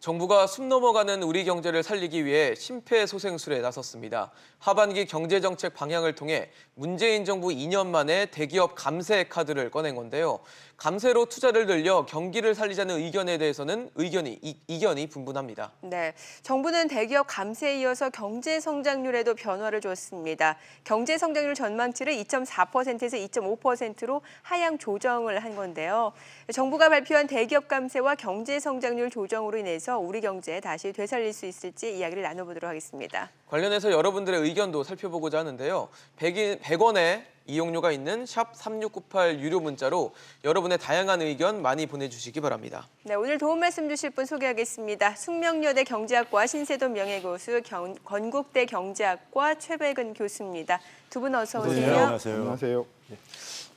정부가 숨 넘어가는 우리 경제를 살리기 위해 심폐소생술에 나섰습니다. 하반기 경제정책 방향을 통해 문재인 정부 2년 만에 대기업 감세 카드를 꺼낸 건데요. 감세로 투자를 늘려 경기를 살리자는 의견에 대해서는 이견이 분분합니다. 네, 정부는 대기업 감세에 이어서 경제 성장률에도 변화를 줬습니다. 경제 성장률 전망치를 2.4%에서 2.5%로 하향 조정을 한 건데요. 정부가 발표한 대기업 감세와 경제 성장률 조정으로 인해서 우리 경제 다시 되살릴 수 있을지 이야기를 나눠보도록 하겠습니다. 관련해서 여러분들의 의견도 살펴보고자 하는데요. 100원의 이용료가 있는 샵 3698 유료 문자로 여러분의 다양한 의견 많이 보내주시기 바랍니다. 네, 오늘 도움 말씀 주실 분 소개하겠습니다. 숙명여대 경제학과 신세돈 명예교수, 건국대 경제학과 최백은 교수입니다. 두 분 어서 오세요. 네, 안녕하세요. 안녕하세요.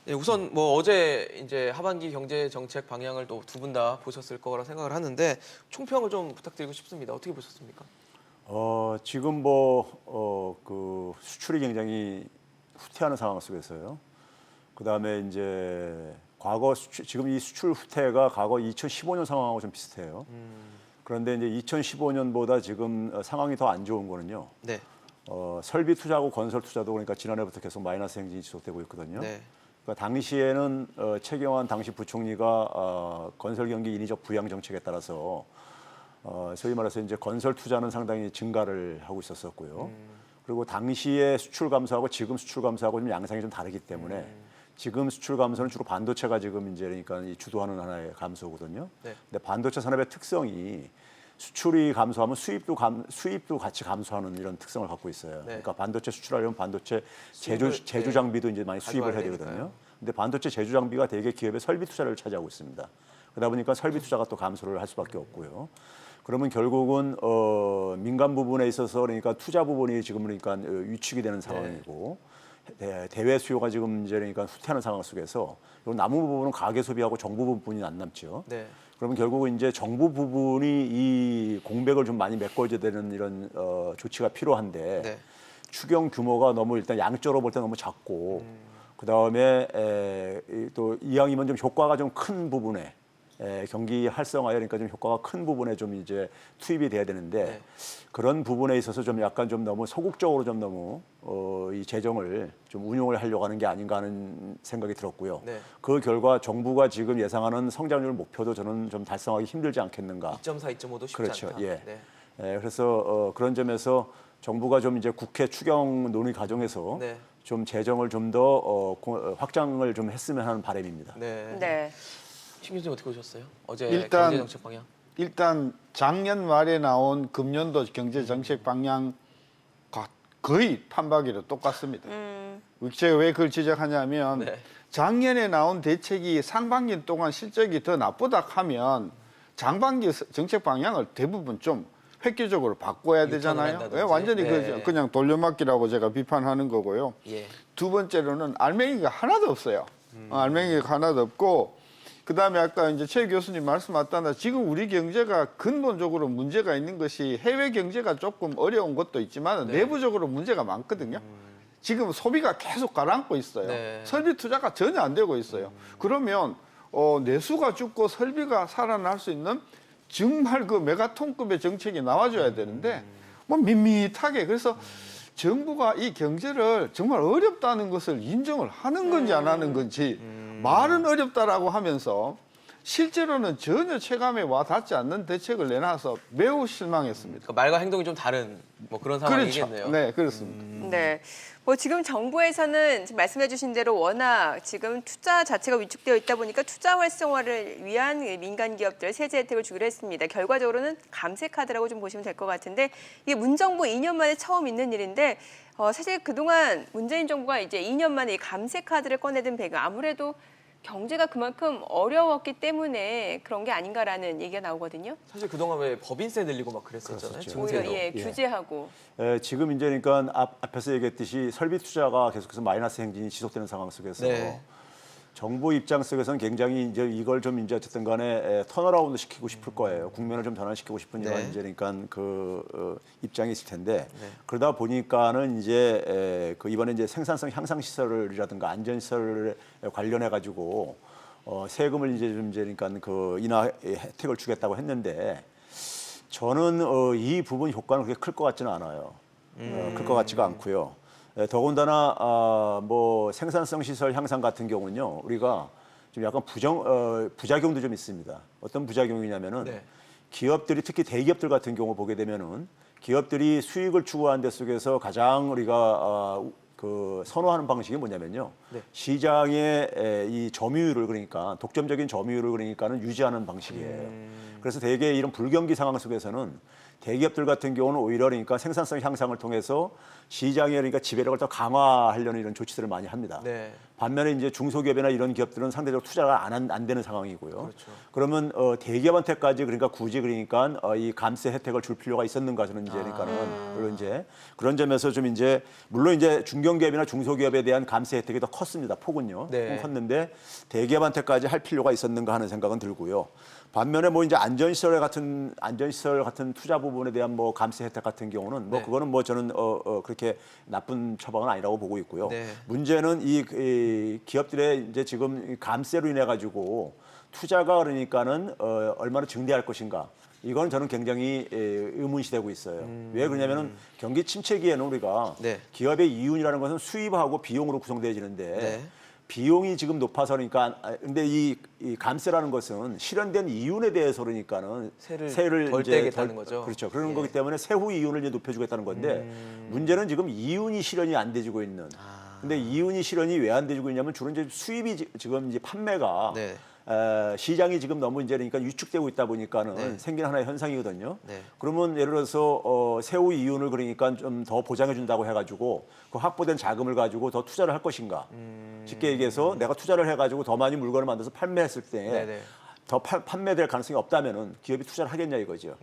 네, 우선 어제 이제 하반기 경제 정책 방향을 또 두 분 다 보셨을 거라 생각을 하는데 총평을 좀 부탁드리고 싶습니다. 어떻게 보셨습니까? 지금 그 수출이 굉장히 후퇴하는 상황 속에서요. 그다음에 이제 지금 이 수출 후퇴가 과거 2015년 상황하고 좀 비슷해요. 그런데 이제 2015년보다 지금 상황이 더 안 좋은 거는요. 네. 설비 투자하고 건설 투자도 그러니까 지난해부터 계속 마이너스 행진이 지속되고 있거든요. 네. 그러니까 당시에는 최경환 당시 부총리가 건설 경기 인위적 부양 정책에 따라서 소위 말해서 이제 건설 투자는 상당히 증가를 하고 있었었고요. 그리고 당시에 수출 감소하고 지금 수출 감소하고 좀 양상이 좀 다르기 때문에 지금 수출 감소는 주로 반도체가 지금 이제 그러니까 주도하는 하나의 감소거든요. 네. 근데 반도체 산업의 특성이 수출이 감소하면 수입도 같이 감소하는 이런 특성을 갖고 있어요. 네. 그러니까 반도체 수출하려면 반도체 제주 네. 장비도 이제 많이 수입을 해야 되니까요. 되거든요. 근데 반도체 제조 장비가 대개 기업의 설비 투자를 차지하고 있습니다. 그러다 보니까 설비 투자가 또 감소를 할 수밖에 없고요. 그러면 결국은 민간 부분에 있어서 그러니까 투자 부분이 지금 그러니까 위축이 되는 상황이고 대외 수요가 지금 이제 그러니까 후퇴하는 상황 속에서 남은 부분은 가계 소비하고 정부 부분이 안 남죠. 네. 그러면 결국은 이제 정부 부분이 이 공백을 좀 많이 메꿔줘야 되는 이런 조치가 필요한데 네. 추경 규모가 너무 일단 양적으로 볼 때 너무 작고 그다음에 또 이왕이면 좀 효과가 좀 큰 부분에 경기 활성화에 그러니까 좀 효과가 큰 부분에 좀 이제 투입이 돼야 되는데 네. 그런 부분에 있어서 좀 약간 좀 너무 소극적으로 좀 너무 이 재정을 좀 운용을 하려고 하는 게 아닌가 하는 생각이 들었고요. 네. 그 결과 정부가 지금 예상하는 성장률 목표도 저는 좀 달성하기 힘들지 않겠는가. 2.4, 2.5도 쉽지 그렇죠. 않다. 예. 네. 그래서 그런 점에서 정부가 좀 이제 국회 추경 논의 과정에서 네. 좀 재정을 좀 더 확장을 좀 했으면 하는 바람입니다. 네. 네. 신 교수님 어떻게 보셨어요? 어제 일단 경제정책 방향. 일단 작년 말에 나온 금년도 경제 정책 방향과 거의 판박이로 똑같습니다. 제가 왜 그걸 지적하냐면 네. 작년에 나온 대책이 상반기 동안 실적이 더 나쁘다 하면 장반기 정책 방향을 대부분 좀 획기적으로 바꿔야 되잖아요. 한다든지. 왜 완전히 네. 그냥 돌려막기라고 제가 비판하는 거고요. 예. 두 번째로는 알맹이가 하나도 없어요. 알맹이가 하나도 없고 그다음에 아까 이제 최 교수님 말씀하셨다 지금 우리 경제가 근본적으로 문제가 있는 것이 해외 경제가 조금 어려운 것도 있지만 네. 내부적으로 문제가 많거든요. 지금 소비가 계속 가라앉고 있어요. 네. 설비 투자가 전혀 안 되고 있어요. 그러면 내수가 죽고 설비가 살아날 수 있는 정말 그 메가톤급의 정책이 나와줘야 되는데 뭐 밋밋하게 그래서 정부가 이 경제를 정말 어렵다는 것을 인정을 하는 건지 안 하는 건지 말은 어렵다라고 하면서 실제로는 전혀 체감에 와 닿지 않는 대책을 내놔서 매우 실망했습니다. 그러니까 말과 행동이 좀 다른 뭐 그런 상황이겠네요. 네, 그렇습니다. 네. 뭐 지금 정부에서는 지금 말씀해주신 대로 워낙 지금 투자 자체가 위축되어 있다 보니까 투자 활성화를 위한 민간 기업들 세제 혜택을 주기로 했습니다. 결과적으로는 감세 카드라고 좀 보시면 될 것 같은데 이게 문정부 2년 만에 처음 있는 일인데 사실 그동안 문재인 정부가 이제 2년 만에 이 감세 카드를 꺼내든 배경 아무래도 경제가 그만큼 어려웠기 때문에 그런 게 아닌가라는 얘기가 나오거든요. 사실 그동안 왜 법인세 늘리고 막 그랬었잖아요. 그랬었죠. 오히려 증세도. 규제하고. 지금 이제 그러니까 앞에서 얘기했듯이 설비 투자가 계속해서 마이너스 행진이 지속되는 상황 속에서 네. 정부 입장 속에서는 굉장히 이제 이걸 좀 이제 어쨌든 간에 턴어라운드 시키고 싶을 거예요. 국면을 좀 변화시키고 싶은 이런 네. 이제 그러니까 입장이 있을 텐데 그러다 보니까는 이제 이번에 이제 생산성 향상 시설이라든가 안전 시설에 관련해 가지고 세금을 이제 좀 이제 그러니까 인하 혜택을 주겠다고 했는데 저는 이 부분 효과는 그렇게 클 것 같지는 않아요. 클 것 같지가 않고요. 더군다나 뭐 생산성 시설 향상 같은 경우는요, 우리가 좀 약간 부작용도 좀 있습니다. 어떤 부작용이냐면은 네. 기업들이 특히 대기업들 같은 경우 보게 되면은 기업들이 수익을 추구하는 데 속에서 가장 우리가 그 선호하는 방식이 뭐냐면요. 네. 시장의 이 점유율을 그러니까 독점적인 점유율을 그러니까는 유지하는 방식이에요. 그래서 대개 이런 불경기 상황 속에서는 대기업들 같은 경우는 오히려 그러니까 생산성 향상을 통해서 시장의 그러니까 지배력을 더 강화하려는 이런 조치들을 많이 합니다. 네. 반면에 이제 중소기업이나 이런 기업들은 상대적으로 투자가 안 되는 상황이고요. 그렇죠. 그러면 대기업한테까지 그러니까 굳이 그러니까 이 감세 혜택을 줄 필요가 있었는가 저는 이제 그러니까는 물론 이제 그런 점에서 좀 이제 물론 이제 중견기업이나 중소기업에 대한 감세 혜택이 더 컸습니다. 폭은요. 네. 폭은 컸는데 대기업한테까지 할 필요가 있었는가 하는 생각은 들고요. 반면에 뭐 이제 안전시설 같은 투자 부분에 대한 뭐 감세 혜택 같은 경우는 뭐 네. 그거는 뭐 저는 그렇게 나쁜 처방은 아니라고 보고 있고요. 네. 문제는 이 기업들의 이제 지금 감세로 인해 가지고 투자가 그러니까는 얼마나 증대할 것인가. 이건 저는 굉장히 의문시되고 있어요. 왜 그러냐면은 경기 침체기에는 우리가 네. 기업의 이윤이라는 것은 수입하고 비용으로 구성되어지는데 네. 비용이 지금 높아서 그러니까 근데 이 감세라는 것은 실현된 이윤에 대해서 그러니까는 세를 덜 이제 떼겠다는 거죠. 그렇죠. 그런 예. 거기 때문에 세후 이윤을 이제 높여주겠다는 건데 문제는 지금 이윤이 실현이 안 돼지고 있는. 근데 이윤이 실현이 왜 안 돼지고 있냐면 주로 이제 수입이 지금 이제 판매가 네. 시장이 지금 너무 이제 그러니까 위축되고 있다 보니까는 네. 생긴 하나의 현상이거든요. 네. 그러면 예를 들어서 세후 이윤을 그러니까 좀 더 보장해 준다고 해가지고 그 확보된 자금을 가지고 더 투자를 할 것인가. 쉽게 얘기해서 내가 투자를 해가지고 더 많이 물건을 만들어서 판매했을 때 네네. 더 판매될 가능성이 없다면은 기업이 투자를 하겠냐 이거죠.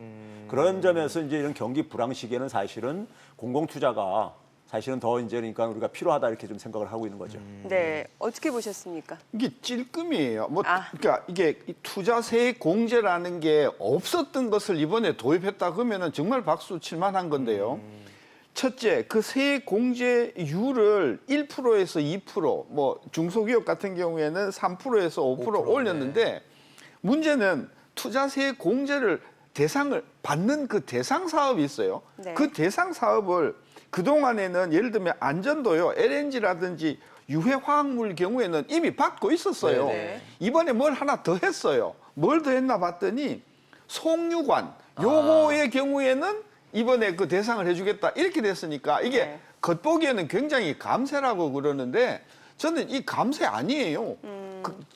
그런 점에서 이제 이런 경기 불황 시기에는 사실은 공공 투자가 사실은 더 이제 그러니까 우리가 필요하다 이렇게 좀 생각을 하고 있는 거죠. 네, 어떻게 보셨습니까? 이게 찔끔이에요. 뭐 아. 그러니까 이게 이 투자세 공제라는 게 없었던 것을 이번에 도입했다 그러면은 정말 박수 칠 만한 건데요. 첫째, 그 세 공제율을 1%에서 2%, 뭐 중소기업 같은 경우에는 3%에서 5% 5%, 올렸는데 문제는 투자세 공제를 대상을 받는 그 대상 사업이 있어요. 네. 그 대상 사업을 그동안에는 예를 들면 안전도요, LNG라든지 유해 화학물 경우에는 이미 받고 있었어요. 네네. 이번에 뭘 하나 더 했어요. 뭘 더 했나 봤더니 송유관 요거의 경우에는 이번에 그 대상을 해주겠다 이렇게 됐으니까 이게 네. 겉보기에는 굉장히 감세라고 그러는데 저는 이 감세 아니에요.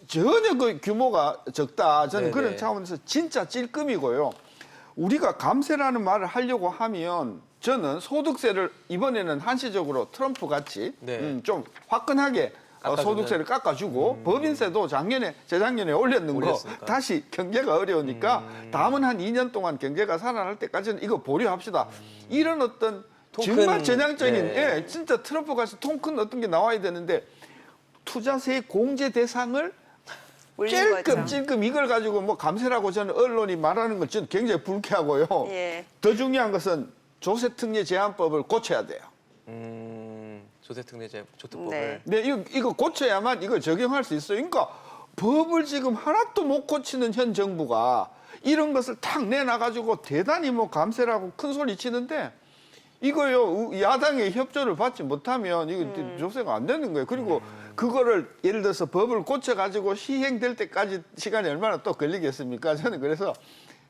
전혀 그 규모가 적다. 저는 네네. 그런 차원에서 진짜 찔끔이고요. 우리가 감세라는 말을 하려고 하면 저는 소득세를 이번에는 한시적으로 트럼프 같이 네. 좀 화끈하게 깎아주는. 소득세를 깎아주고 법인세도 재작년에 올렸는 거 올렸으니까. 다시 경제가 어려우니까 다음은 한 2년 동안 경제가 살아날 때까지는 이거 보류합시다. 이런 어떤 통 정말 큰, 전향적인 네. 예, 진짜 트럼프 같이 통 큰 어떤 게 나와야 되는데 투자세 공제 대상을 올린 거죠. 찔끔 이걸 가지고 뭐 감세라고 저는 언론이 말하는 건 저는 굉장히 불쾌하고요. 예. 더 중요한 것은 조세특례 제한법을 고쳐야 돼요. 조세특례제 조특법을. 네. 네, 이거 고쳐야만 이걸 적용할 수 있어요. 그러니까 법을 지금 하나도 못 고치는 현 정부가 이런 것을 탁 내놔가지고 대단히 뭐 감세라고 큰 소리 치는데 이거요 야당의 협조를 받지 못하면 이거 조세가 안 되는 거예요. 그리고 그거를 예를 들어서 법을 고쳐가지고 시행될 때까지 시간이 얼마나 또 걸리겠습니까? 저는 그래서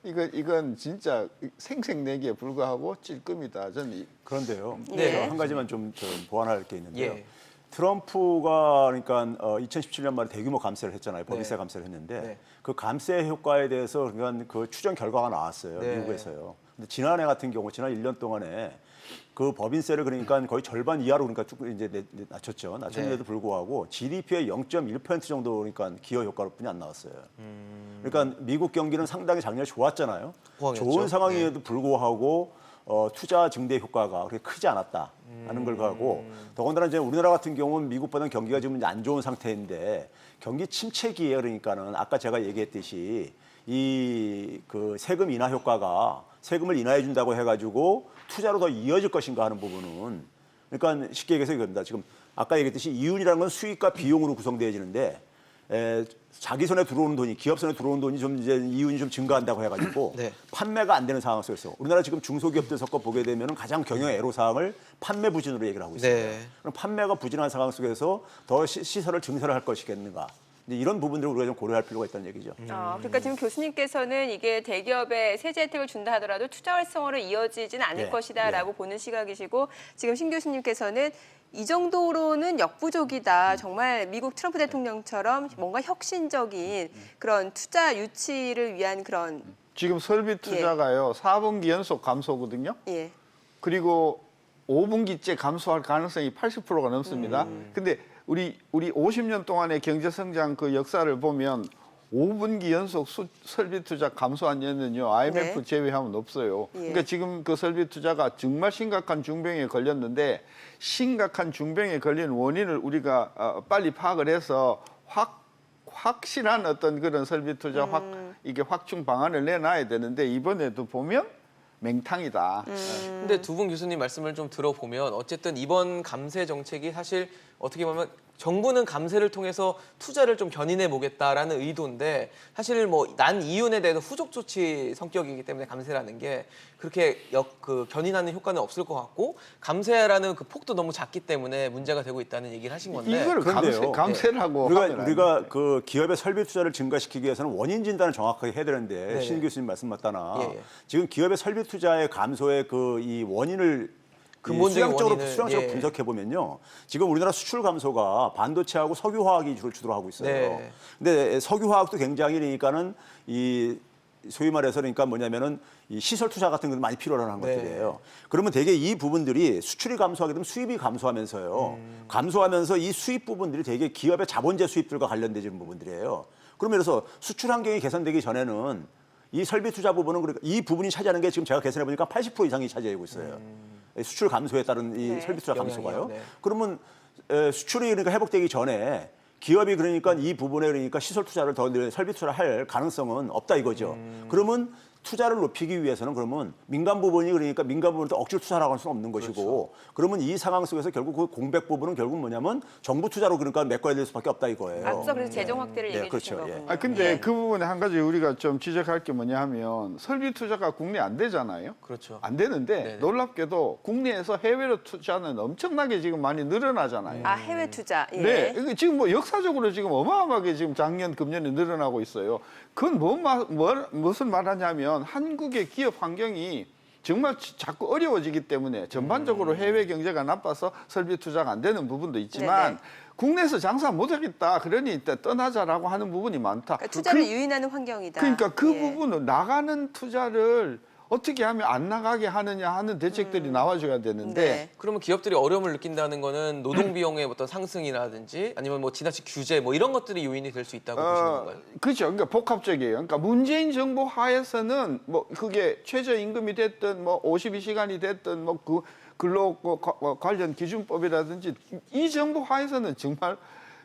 이건 진짜 생색내기에 불과하고 찔끔이다. 저는 그런데요. 네. 제가 한 가지만 좀 보완할 게 있는데요. 예. 트럼프가 그러니까 2017년 말에 대규모 감세를 했잖아요. 법인세 네. 감세를 했는데 네. 그 감세 효과에 대해서 그러니까 그 추정 결과가 나왔어요. 네. 미국에서요. 근데 지난해 같은 경우 지난 1년 동안에 그 법인세를 그러니까 거의 절반 이하로 그러니까 쭉 이제 낮췄죠. 낮췄는데도 네. 불구하고 GDP의 0.1% 정도 그러니까 기여 효과뿐이 안 나왔어요. 그러니까 미국 경기는 상당히 작년에 좋았잖아요. 호황이었죠. 좋은 상황임에도 불구하고 투자 증대 효과가 그렇게 크지 않았다는 걸 가고 더군다나 이제 우리나라 같은 경우는 미국보다는 경기가 지금 이제 안 좋은 상태인데 경기 침체기에 그러니까는 아까 제가 얘기했듯이 이 그 세금 인하 효과가 세금을 인하해 준다고 해가지고 투자로 더 이어질 것인가 하는 부분은 그러니까 쉽게 얘기해서 이겁니다. 지금 아까 얘기했듯이 이윤이라는 건 수익과 비용으로 구성되어지는데 자기 손에 들어오는 돈이, 기업 손에 들어오는 돈이 좀 이제 이윤이 좀 증가한다고 해가지고 네. 판매가 안 되는 상황 속에서 우리나라 지금 중소기업들 섞어 보게 되면 가장 경영 애로사항을 판매 부진으로 얘기를 하고 있습니다. 네. 그럼 판매가 부진한 상황 속에서 더 시설을 증설을 할 것이겠는가? 이제 이런 부분들을 우리가 좀 고려할 필요가 있다는 얘기죠. 그러니까 지금 교수님께서는 이게 대기업에 세제 혜택을 준다 하더라도 투자 활성화로 이어지진 않을 예, 것이다라고 보는 시각이시고 지금 신 교수님께서는 이 정도로는 역부족이다. 정말 미국 트럼프 대통령처럼 뭔가 혁신적인 그런 투자 유치를 위한 그런 지금 설비 투자가요 4분기 연속 감소거든요. 예. 그리고 5분기째 감소할 가능성이 80%가 넘습니다. 근데 우리 50년 동안의 경제 성장 그 역사를 보면 5분기 연속 설비 투자 감소한 년은요 IMF 네. 제외하면 없어요. 예. 그러니까 지금 그 설비 투자가 정말 심각한 중병에 걸렸는데 심각한 중병에 걸린 원인을 우리가 빨리 파악을 해서 확실한 어떤 그런 설비 투자 이게 확충 방안을 내놔야 되는데 이번에도 보면 맹탕이다. 근데 두 분 교수님 말씀을 좀 들어보면 어쨌든 이번 감세 정책이 사실 어떻게 보면 정부는 감세를 통해서 투자를 좀 견인해 보겠다라는 의도인데 사실 뭐 난 이윤에 대해서 후속 조치 성격이기 때문에 감세라는 게 그렇게 견인하는 효과는 없을 것 같고 감세라는 그 폭도 너무 작기 때문에 문제가 되고 있다는 얘기를 하신 건데 이걸 그런데요. 감세라고 하면 안 우리가 그 기업의 설비 투자를 증가시키기 위해서는 원인 진단을 정확하게 해야 되는데 네네. 신 교수님 말씀 맞다나 예, 예. 지금 기업의 설비 투자의 감소의 그 이 원인을 근본적인 원인을, 수량적으로 예. 분석해 보면요. 지금 우리나라 수출 감소가 반도체하고 석유화학이 주로 하고 있어요. 네. 근데 석유화학도 굉장히 그러니까는 이 소위 말해서 그러니까 뭐냐면은 이 시설 투자 같은 건 많이 필요한 네. 것들이에요. 그러면 대개 이 부분들이 수출이 감소하게 되면 수입이 감소하면서요. 감소하면서 이 수입 부분들이 대개 기업의 자본재 수입들과 관련되는 부분들이에요. 그러면 그래서 수출 환경이 개선되기 전에는 이 설비 투자 부분은 그러니까 이 부분이 차지하는 게 지금 제가 계산해 보니까 80% 이상이 차지하고 있어요. 수출 감소에 따른 이 네. 설비 투자 감소가요. 영향이요? 네. 그러면 수출이 그러니까 회복되기 전에 기업이 그러니까 이 부분에 그러니까 시설 투자를 더 설비 투자를 할 가능성은 없다 이거죠. 그러면 투자를 높이기 위해서는 그러면 민간 부분이 그러니까 민간 부분을 또 억지로 투자하라고 할 수는 없는 것이고 그러면 이 상황 속에서 결국 그 공백 부분은 결국 뭐냐면 정부 투자로 그러니까 메꿔야 될 수밖에 없다 이거예요. 앞서 그래서 재정 확대를 네, 얘기해 주신 그렇죠. 예. 거군요. 근데 예. 그 부분에 한 가지 우리가 좀 지적할 게 뭐냐 하면 설비 투자가 국내 안 되잖아요. 그렇죠. 안 되는데 네네. 놀랍게도 국내에서 해외로 투자는 엄청나게 지금 많이 늘어나잖아요. 아 해외 투자. 예. 네, 이게 지금 뭐 역사적으로 지금 어마어마하게 지금 작년, 금년에 늘어나고 있어요. 그건 무엇을 말하냐면 한국의 기업 환경이 정말 자꾸 어려워지기 때문에 전반적으로 해외 경제가 나빠서 설비 투자가 안 되는 부분도 있지만 네네. 국내에서 장사 못하겠다, 그러니 떠나자라고 하는 부분이 많다. 그러니까 투자를 유인하는 환경이다. 그러니까 그 예. 부분은 나가는 투자를 어떻게 하면 안 나가게 하느냐 하는 대책들이 나와줘야 되는데 네. 그러면 기업들이 어려움을 느낀다는 거는 노동 비용의 어떤 상승이라든지 아니면 뭐 지나친 규제 뭐 이런 것들이 요인이 될 수 있다고 보시는 건가요? 그렇죠. 그러니까 복합적이에요. 그러니까 문재인 정부 하에서는 뭐 그게 최저임금이 됐든 뭐 52시간이 됐든 뭐 그 근로 관련 기준법이라든지 이 정부 하에서는 정말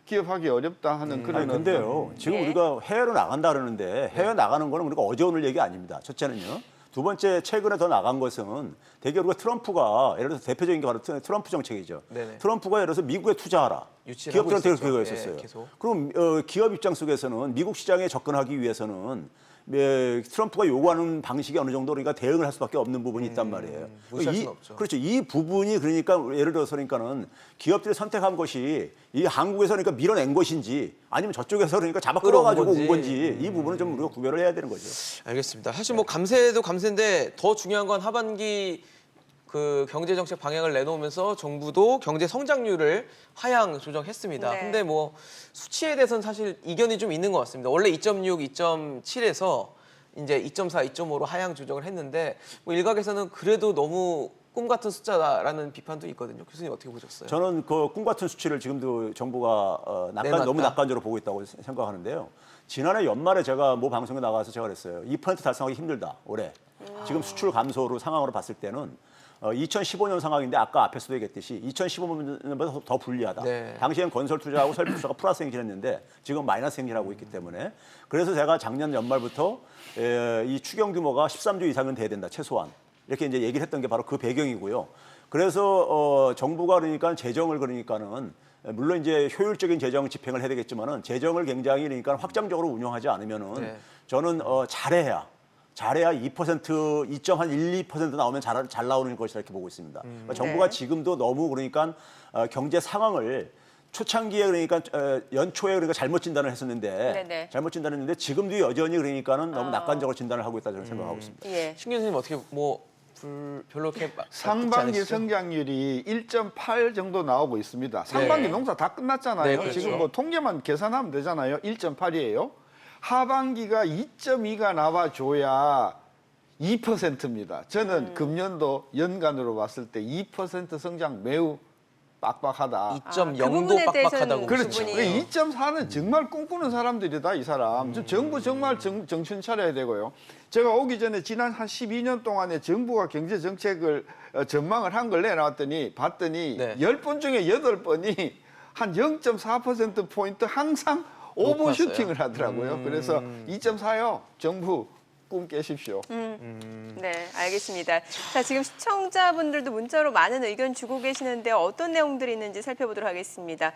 기업하기 어렵다 하는 그런 아니 근데요. 지금 예. 우리가 해외로 나간다 그러는데 해외 나가는 거는 우리가 어제 오늘 얘기 아닙니다. 첫째는요. 두 번째 최근에 더 나간 것은 대개 우리가 트럼프가 예를 들어서 대표적인 게 바로 트럼프 정책이죠. 네네. 트럼프가 예를 들어서 미국에 투자하라. 유치를 기업들한테 하고 그렇게 있었죠. 했었어요. 예, 계속. 그럼 기업 입장 속에서는 미국 시장에 접근하기 위해서는 트럼프가 요구하는 방식이 어느 정도 그러니까 대응을 할 수밖에 없는 부분이 있단 말이에요. 무시할 수는 없죠. 그렇죠. 이 부분이 그러니까 예를 들어서 그러니까는 기업들이 선택한 것이 이 한국에서 그러니까 밀어낸 것인지 아니면 저쪽에서 그러니까 잡아 끌어가지고 온 건지 이 부분은 좀 우리가 구별을 해야 되는 거죠. 알겠습니다. 사실 뭐 감세도 감세인데 더 중요한 건 하반기 그 경제 정책 방향을 내놓으면서 정부도 경제 성장률을 하향 조정했습니다. 네. 근데 뭐 수치에 대해서는 사실 이견이 좀 있는 것 같습니다. 원래 2.6, 2.7에서 이제 2.4, 2.5로 하향 조정을 했는데 뭐 일각에서는 그래도 너무 꿈 같은 숫자라는 비판도 있거든요. 교수님 어떻게 보셨어요? 저는 그 꿈 같은 수치를 지금도 정부가 내놨다. 너무 낙관적으로 보고 있다고 생각하는데요. 지난해 연말에 제가 모 방송에 나가서 제가 그랬어요. 2% 달성하기 힘들다 올해. 지금 수출 감소로 상황으로 봤을 때는 2015년 상황인데 아까 앞에서도 얘기했듯이 2015년보다 더 불리하다. 네. 당시엔 건설 투자하고 설비 투자가 플러스 행진했는데 지금 마이너스 행진하고 있기 때문에 그래서 제가 작년 연말부터 이 추경 규모가 13조 이상은 돼야 된다 최소한 이렇게 이제 얘기를 했던 게 바로 그 배경이고요. 그래서 정부가 그러니까 재정을 그러니까는 물론 이제 효율적인 재정 집행을 해야 되겠지만은 재정을 굉장히 그러니까 확장적으로 운영하지 않으면은 네. 저는 잘해야 2%, 2.1, 2% 나오면 잘 나오는 것이라 이렇게 보고 있습니다. 그러니까 정부가 네. 지금도 너무 그러니까 경제 상황을 초창기에 그러니까 연초에 그러니까 잘못 진단을 했었는데 네네. 잘못 진단했는데 지금도 여전히 그러니까는 너무 낙관적으로 진단을 하고 있다 저는 생각하고 있습니다. 예. 신 교수님 어떻게 별로 이렇게 상반기 않으시죠? 성장률이 1.8 정도 나오고 있습니다. 상반기 네. 농사 다 끝났잖아요. 네, 그렇죠. 지금 뭐 통계만 계산하면 되잖아요. 1.8이에요. 하반기가 2.2가 나와줘야 2%입니다. 저는 금년도 연간으로 봤을 때 2% 성장 매우 빡빡하다. 2.0도 그 부분에 대해서는 빡빡하다고. 그렇죠. 충분히. 2.4는 정말 꿈꾸는 사람들이다, 이 사람. 정부 정말 정신 차려야 되고요. 제가 오기 전에 지난 한 12년 동안에 정부가 경제 정책을 전망을 한 걸 내놨더니 봤더니 네. 10번 중에 8번이 한 0.4%포인트 항상 높았어요. 오버슈팅을 하더라고요. 그래서 2.4요. 정부 꿈 깨십시오. 네, 알겠습니다. 자, 지금 시청자분들도 문자로 많은 의견 주고 계시는데 어떤 내용들이 있는지 살펴보도록 하겠습니다.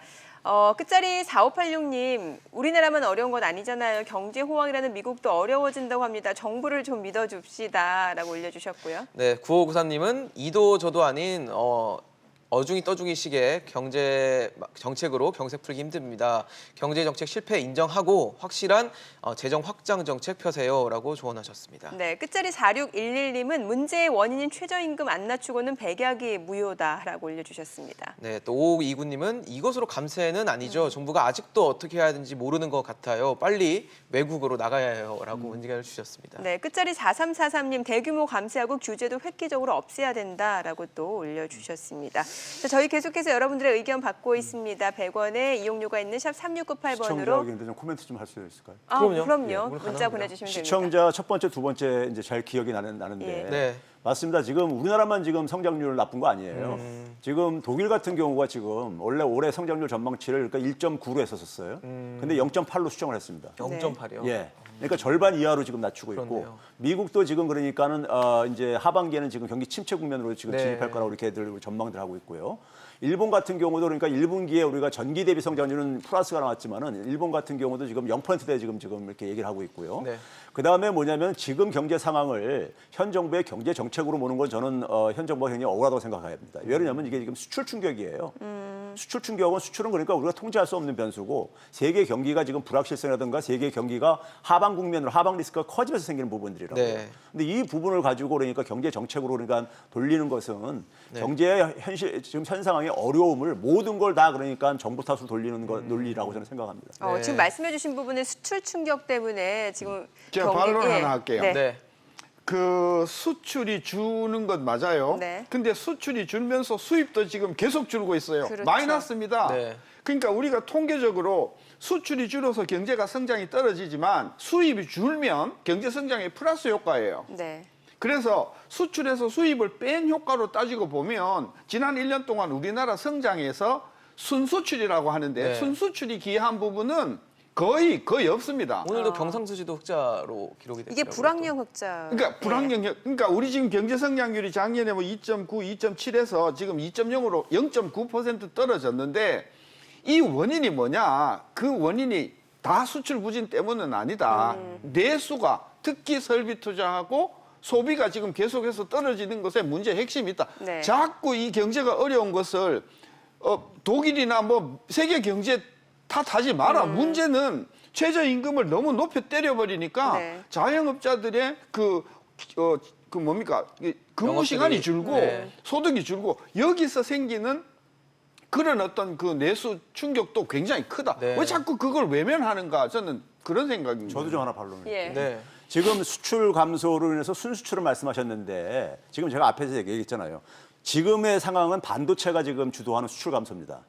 끝자리 4586님, 우리나라만 어려운 건 아니잖아요. 경제 호황이라는 미국도 어려워진다고 합니다. 정부를 좀 믿어줍시다라고 올려주셨고요. 네, 9594님은 이도 저도 아닌 어중이 떠중이 시기에 경제 정책으로 경색 풀기 힘듭니다. 경제 정책 실패 인정하고 확실한 재정 확장 정책 펴세요라고 조언하셨습니다. 네, 끝자리 4611님은 문제의 원인인 최저임금 안 낮추고는 백약이 무효다라고 올려주셨습니다. 네, 또 5529님은 이것으로 감세는 아니죠. 정부가 아직도 어떻게 해야 하는지 모르는 것 같아요. 빨리 외국으로 나가야 해요라고 의견을 주셨습니다. 네, 끝자리 4343님 대규모 감세하고 규제도 획기적으로 없애야 된다라고 또 올려주셨습니다. 자, 저희 계속해서 여러분들의 의견 받고 있습니다. 100원의 이용료가 있는 샵 3698번으로. 시청자에게 좀 코멘트 좀 할 수 있을까요? 그럼요. 그럼요. 예, 오늘 문자 가능합니다. 보내주시면 됩니다. 시청자 첫 번째, 두 번째 이제 잘 기억이 나는데 예. 네. 맞습니다. 지금 우리나라만 지금 성장률 나쁜 거 아니에요. 지금 독일 같은 경우가 지금 원래 올해 성장률 전망치를 그러니까 1.9로 했었어요. 근데 0.8로 수정을 했습니다. 0.8이요. 예. 그러니까 절반 이하로 지금 낮추고 있고 그렇네요. 미국도 지금 그러니까는 이제 하반기에는 지금 경기 침체 국면으로 지금 네. 진입할 거라고 이렇게들 전망들 하고 있고요. 일본 같은 경우도 그러니까 1분기에 우리가 전기 대비 성장률은 플러스가 나왔지만은 일본 같은 경우도 지금 0%대 지금 이렇게 얘기를 하고 있고요. 네. 그다음에 뭐냐면 지금 경제 상황을 현 정부의 경제 정책으로 보는 건 저는 현 정부가 굉장히 억울하다고 생각합니다. 왜냐하면 이게 지금 수출 충격이에요. 수출 충격은 수출은 그러니까 우리가 통제할 수 없는 변수고 세계 경기가 지금 불확실성이라든가 세계 경기가 하방 국면으로 하방 리스크가 커지면서 생기는 부분들이라고요. 네. 근데 이 부분을 가지고 그러니까 경제 정책으로 그러니까 돌리는 것은 네. 경제의 현실 지금 현 상황의 어려움을 모든 걸 다 그러니까 정부 탓으로 돌리는 거 논리라고 저는 생각합니다. 네. 지금 말씀해주신 부분에 수출 충격 때문에 지금 제가 반론 예. 하나 할게요. 네. 네. 그 수출이 주는 것 맞아요. 네. 근데 수출이 줄면서 수입도 지금 계속 줄고 있어요. 그렇죠. 마이너스입니다. 네. 그러니까 우리가 통계적으로 수출이 줄어서 경제가 성장이 떨어지지만 수입이 줄면 경제 성장의 플러스 효과예요. 네. 그래서 수출에서 수입을 뺀 효과로 따지고 보면 지난 1년 동안 우리나라 성장에서 순수출이라고 하는데 네. 순수출이 기여한 부분은 거의 없습니다. 오늘도 경상수지도 흑자로 기록이 됐어요. 이게 불황령 흑자. 그러니까 불황경 그러니까 우리 지금 경제 성장률이 작년에 뭐 2.9, 2.7에서 지금 2.0으로 0.9% 떨어졌는데 이 원인이 뭐냐? 그 원인이 다 수출 부진 때문은 아니다. 내수가 특히 설비 투자하고 소비가 지금 계속해서 떨어지는 것에 문제의 핵심이 있다. 네. 자꾸 이 경제가 어려운 것을 독일이나 뭐 세계 경제 탓하지 마라. 문제는 최저임금을 너무 높여 때려버리니까 네. 자영업자들의 그 뭡니까 근무 시간이 영업들이, 줄고 네. 소득이 줄고 여기서 생기는 그런 어떤 그 내수 충격도 굉장히 크다. 네. 왜 자꾸 그걸 외면하는가? 저는 그런 생각입니다. 저도 좀 하나 반론을 예. 네. 지금 수출 감소로 인해서 순수출을 말씀하셨는데 지금 제가 앞에서 얘기했잖아요. 지금의 상황은 반도체가 지금 주도하는 수출 감소입니다.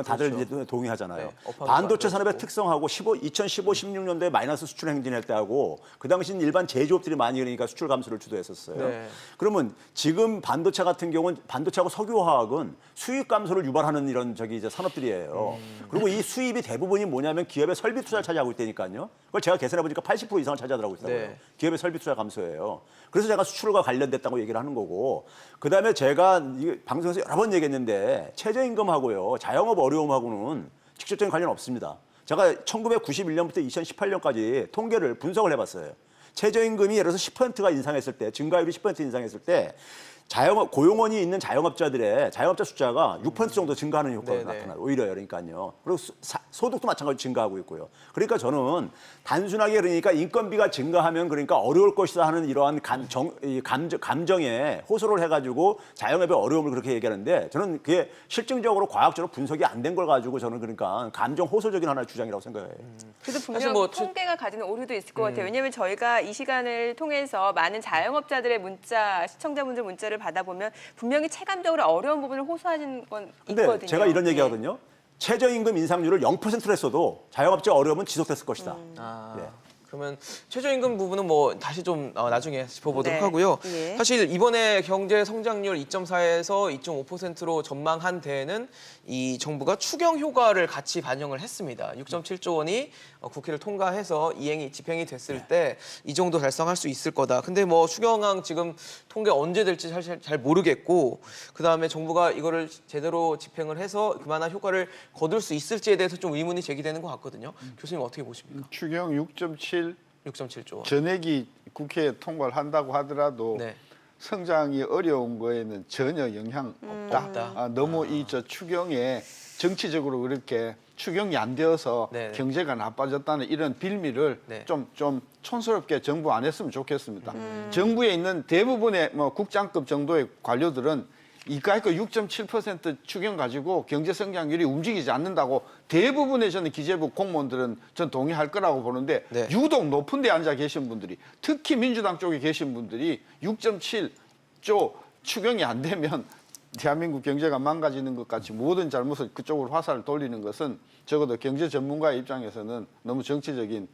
다들 그렇죠. 이제 동의하잖아요. 네, 업황도 반도체 산업의 안 좋고. 특성하고 2015, 16년도에 마이너스 수출 행진할 때하고 그 당시는 일반 제조업들이 많이 그러니까 수출 감소를 주도했었어요. 네. 그러면 지금 반도체 같은 경우는 반도체하고 석유화학은 수입 감소를 유발하는 이런 이제 산업들이에요. 그리고 이 수입이 대부분이 뭐냐면 기업의 설비 투자를 차지하고 있다니까요. 그걸 제가 계산해 보니까 80% 이상을 차지하더라고요. 네. 기업의 설비 투자 감소예요. 그래서 제가 수출과 관련됐다고 얘기를 하는 거고, 그다음에 제가 이 방송에서 여러 번 얘기했는데 최저임금하고요 자영업 어려움하고는 직접적인 관련 없습니다. 제가 1991년부터 2018년까지 통계를 분석을 해봤어요. 최저임금이 예를 들어서 10%가 인상했을 때, 증가율이 10% 인상했을 때 고용원이 있는 자영업자 숫자가 6% 정도 증가하는 효과가 나타나요. 오히려요. 그러니까요. 그리고 소득도 마찬가지로 증가하고 있고요. 그러니까 저는 단순하게 그러니까 인건비가 증가하면 그러니까 어려울 것이다 하는 이러한 감정에 호소를 해가지고 자영업의 어려움을 그렇게 얘기하는데 저는 그게 실증적으로 과학적으로 분석이 안 된 걸 가지고 저는 그러니까 감정 호소적인 하나의 주장이라고 생각해요. 그래도 분명 사실 뭐 통계가 가지는 오류도 있을 것 같아요. 왜냐하면 저희가 이 시간을 통해서 많은 자영업자들의 문자, 시청자분들 문자를 받아보면 분명히 체감적으로 어려운 부분을 호소하는 건 근데 있거든요. 제가 이런 네. 얘기하거든요. 최저임금 인상률을 0%로 했어도 자영업자 어려움은 지속됐을 것이다. 아, 예. 그러면 최저임금 부분은 뭐 다시 좀 나중에 짚어보도록 네. 하고요. 예. 사실 이번에 경제 성장률 2.4에서 2.5%로 전망한 데에는 이 정부가 추경 효과를 같이 반영을 했습니다. 6.7조 원이 국회를 통과해서 집행이 됐을 때 이 정도 달성할 수 있을 거다. 근데 뭐 추경안 지금 통계 언제 될지 사실 잘 모르겠고 그다음에 정부가 이거를 제대로 집행을 해서 그만한 효과를 거둘 수 있을지에 대해서 좀 의문이 제기되는 것 같거든요. 교수님 어떻게 보십니까? 추경 6.7 6.7조 원. 전액이 국회에 통과를 한다고 하더라도 네. 성장이 어려운 거에는 전혀 영향 없다. 없다. 너무 이 추경에 정치적으로 그렇게 추경이 안 되어서 네네. 경제가 나빠졌다는 이런 빌미를 네. 좀 촌스럽게 정부 안 했으면 좋겠습니다. 정부에 있는 대부분의 뭐 국장급 정도의 관료들은 이까이 거 6.7% 추경 가지고 경제 성장률이 움직이지 않는다고 대부분의 저는 기재부 공무원들은 전 동의할 거라고 보는데 네. 유독 높은 데 앉아 계신 분들이 특히 민주당 쪽에 계신 분들이 6.7조 추경이 안 되면 대한민국 경제가 망가지는 것 같이 모든 잘못을 그쪽으로 화살을 돌리는 것은 적어도 경제 전문가의 입장에서는 너무 정치적인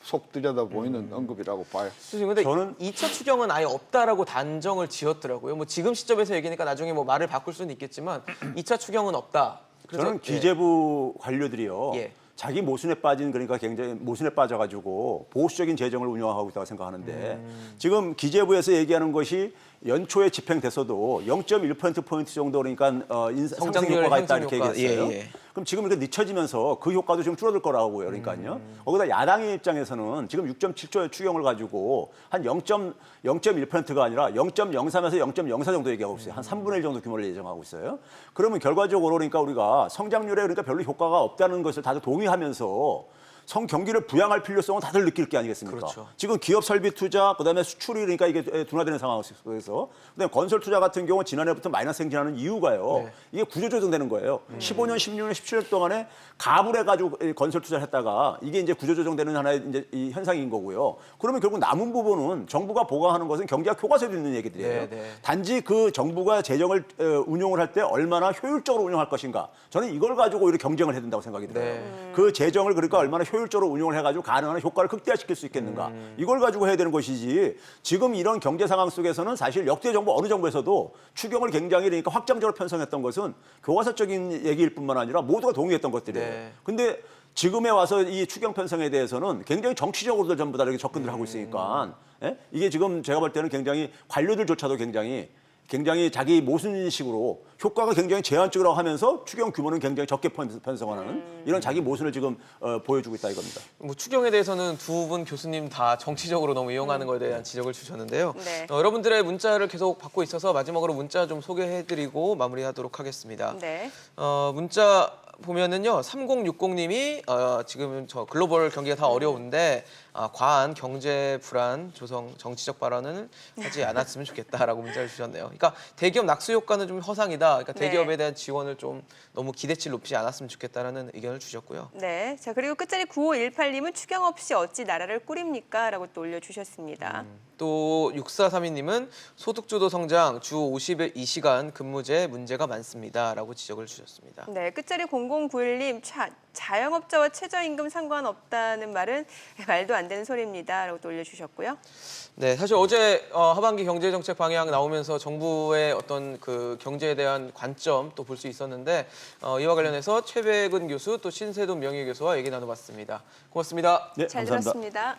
속 들여다 보이는 언급이라고 봐요. 교수님, 근데 저는 2차 추경은 아예 없다라고 단정을 지었더라고요. 뭐 지금 시점에서 얘기니까 나중에 뭐 말을 바꿀 수는 있겠지만 2차 추경은 없다. 그래서 저는 기재부 관료들이요. 예. 자기 모순에 빠진 그러니까 굉장히 모순에 빠져가지고 보수적인 재정을 운영하고 있다고 생각하는데 지금 기재부에서 얘기하는 것이 연초에 집행됐어도 0.1%포인트 정도 그러니까 상승 성장률 효과가 있다 이렇게 향상 효과. 얘기했어요. 예. 그럼 지금 이렇게 늦춰지면서 그 효과도 좀 줄어들 거라고요. 그러니까요. 거기다 야당의 입장에서는 지금 6.7조의 추경을 가지고 한 0.1%가 아니라 0.03에서 0.04 정도 얘기하고 있어요. 한 3분의 1 정도 규모를 예정하고 있어요. 그러면 결과적으로 그러니까 우리가 성장률에 그러니까 별로 효과가 없다는 것을 다들 동의하면서 경기를 부양할 필요성은 다들 느낄 게 아니겠습니까? 그렇죠. 지금 기업 설비 투자, 그다음에 수출이 그러니까 이게 둔화되는 상황 속에서 그다음에 건설 투자 같은 경우 지난해부터 마이너스 행진하는 이유가요. 네. 이게 구조조정되는 거예요. 15년, 16년, 17년 동안에 가불해 가지고 건설 투자를 했다가 이게 이제 구조조정되는 하나의 이제 이 현상인 거고요. 그러면 결국 남은 부분은 정부가 보강하는 것은 경제가 교과서에 있는 얘기들이에요. 네. 단지 그 정부가 재정을 운용을 할 때 얼마나 효율적으로 운영할 것인가. 저는 이걸 가지고 오히려 경쟁을 해야 된다고 생각이 들어요. 네. 그 재정을 그러니까 얼마나 효율적으로 운용을 해가지고 가능한 효과를 극대화시킬 수 있겠는가. 이걸 가지고 해야 되는 것이지 지금 이런 경제 상황 속에서는 사실 역대 정부 어느 정부에서도 추경을 굉장히 그러니까 확장적으로 편성했던 것은 교과서적인 얘기일 뿐만 아니라 모두가 동의했던 것들이에요. 네. 근데 지금에 와서 이 추경 편성에 대해서는 굉장히 정치적으로도 전부 다 이렇게 접근을 하고 있으니까 이게 지금 제가 볼 때는 굉장히 관료들조차도 굉장히 자기 모순식으로 효과가 굉장히 제한적이라고 하면서 추경 규모는 굉장히 적게 편성하는 이런 자기 모순을 지금 보여주고 있다 이겁니다. 뭐 추경에 대해서는 두 분 교수님 다 정치적으로 너무 이용하는 것에 대한 지적을 주셨는데요. 네. 여러분들의 문자를 계속 받고 있어서 마지막으로 문자 좀 소개해드리고 마무리하도록 하겠습니다. 네. 문자 보면은요, 3060님이 지금 저 글로벌 경기가 다 어려운데 과한 경제 불안 조성 정치적 발언은 하지 않았으면 좋겠다라고 문자를 주셨네요. 그러니까 대기업 낙수 효과는 좀 허상이다. 그러니까 네. 대기업에 대한 지원을 좀 너무 기대치를 높이지 않았으면 좋겠다라는 의견을 주셨고요. 네. 자, 그리고 끝자리 9518님은 추경 없이 어찌 나라를 꾸립니까? 라고 또 올려주셨습니다. 또 6432님은 소득주도 성장 주 52시간 근무제 문제가 많습니다라고 지적을 주셨습니다. 네. 끝자리 0091님 자영업자와 최저임금 상관없다는 말은 말도 안 되는 소리입니다. 라고 또 올려주셨고요. 네, 사실 어제 하반기 경제정책 방향 나오면서 정부의 어떤 그 경제에 대한 관점 또 볼 수 있었는데 이와 관련해서 최백은 교수 또 신세돈 명예교수와 얘기 나눠봤습니다. 고맙습니다. 네, 잘 감사합니다. 들었습니다.